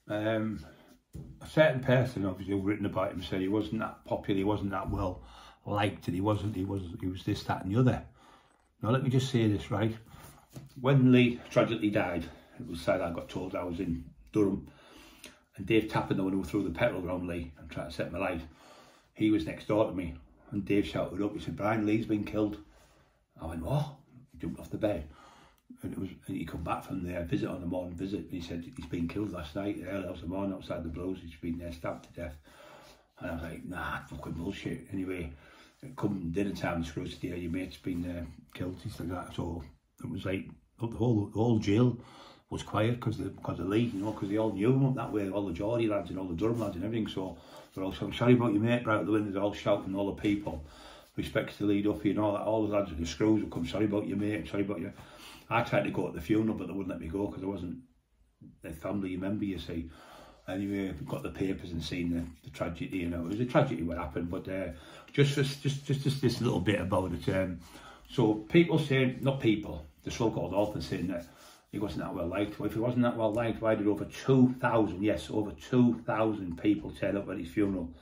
A certain person obviously written about him said he wasn't that popular, he wasn't that well liked, and he was this, that and the other. Now let me just say this, right? When Lee tragically died, it was sad. I got told I was in Durham, and Dave Tappan, the one who threw the petrol around Lee and tried to set my light, he was next door to me, and Dave shouted up, he said, "Brian, Lee's been killed." I went, "What?" He jumped off the bed, and he come back from their visit, on the morning visit, and he said, "He's been killed last night, early hours of the morning, outside the Blues, he's been there, stabbed to death." And I was like, "Nah, fucking bullshit." Anyway, come dinner time, screws to your mate's been killed, things like that. So it was like, the whole jail was quiet because of Lee, you know, because they all knew him up that way, all the Geordie lads and all the Durham lads and everything. So they're all saying, "Sorry about your mate," right out the windows, all shouting, all the people, respect to Lee Duffy and all that, all the lads with the screws would come, "Sorry about your mate, sorry about you." I tried to go to the funeral, but they wouldn't let me go because I wasn't a family member, you see. Anyway, we got the papers and seen the tragedy, you know. It was a tragedy what happened, but just this little bit about it. So people saying, not people, the so-called author saying that he wasn't that well liked. Well, if he wasn't that well liked, why did over 2,000, yes, over 2,000 people turn up at his funeral?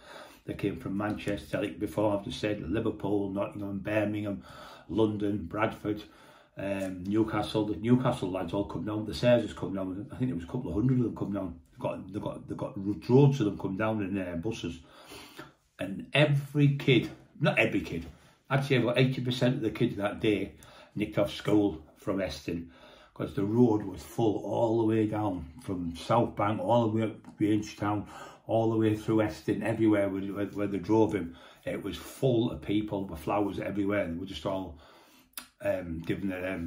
They came from Manchester, like before I've just said, Liverpool, Nottingham, Birmingham, London, Bradford, Newcastle. The Newcastle lads all come down. The Sarsers come down. I think there was a couple of hundred of them come down. They've got droves of them come down in buses. And every kid, not every kid, I'd say about 80% of the kids that day nicked off school from Eston, because the road was full all the way down from South Bank, all the way up to Inchtown, all the way through Eston, everywhere where they drove him. It was full of people with flowers everywhere. They were just all giving their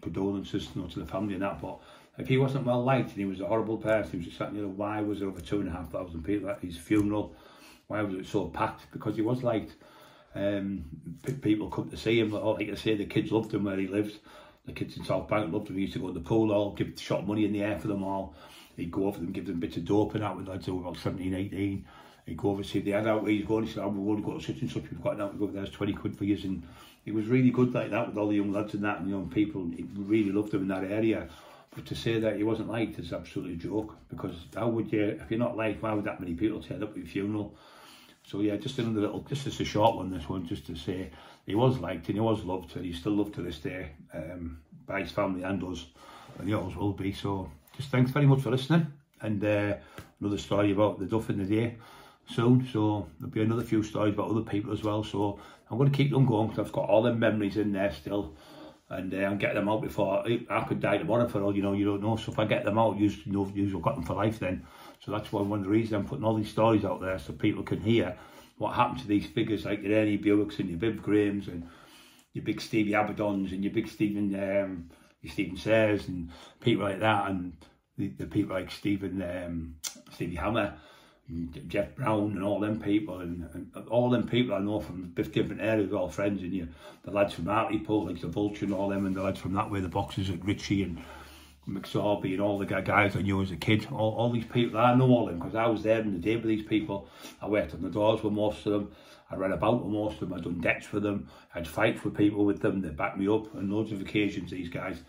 condolences, you know, to the family and that. But if he wasn't well liked and he was a horrible person, he was just sat, you know, why was there over 2,500 people at his funeral? Why was it so packed? Because he was liked. People come to see him. Like I say, the kids loved him where he lived. The kids in South Bank loved him. He used to go to the pool hall, give shot money in the air for them all. He'd go over them, give them bits of dope and that with lads who were about 17, 18. He'd go over, see if they had out where he's going. He said, "I'm going to go to such and such. We've got out to go, there's 20 quid for you." And he was really good like that with all the young lads and that, and young people. He really loved them in that area. But to say that he wasn't liked is absolutely a joke, because how would you, if you're not liked, why would that many people turn up at your funeral? So yeah, just another little, just a short one, this one, just to say he was liked and he was loved, and he's still loved to this day by his family and us, and he always will be. So just thanks very much for listening, and another story about the Duff in the day soon. So there'll be another few stories about other people as well. So I'm going to keep them going because I've got all them memories in there still, and I'm getting them out before I could die tomorrow for all you know. You don't know. So if I get them out, you've got them for life then. So that's one of the reasons I'm putting all these stories out there, so people can hear what happened to these figures like your Ernie Buicks and your Viv Grahams and your big Stevie Abaddons and your big Stephen Sayers and people like that, and the people like Stevie Hammer, Jeff Brown and all them people, and all them people I know from different areas, all friends, and the lads from Hartlepool, like the Vulture and all them, and the lads from that way, the boxers at Ritchie and McSorby and all the guys I knew as a kid, all these people, I know all of them because I was there in the day with these people. I worked on the doors with most of them, I ran about with most of them, I'd done debts for them, I'd fights with people with them, they backed me up on loads of occasions, these guys.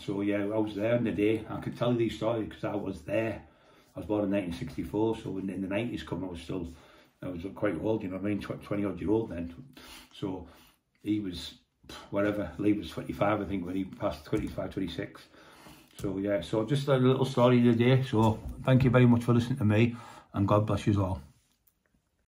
So yeah, I was there in the day. I could tell you these stories because I was there. I was born in 1964, so in the 90s come, I was quite old, you know what I mean, 20 odd year old then. So he was, whatever, Lee was 25 I think when he passed, 25, 26. So yeah, so just a little story of the day. So thank you very much for listening to me, and God bless you all.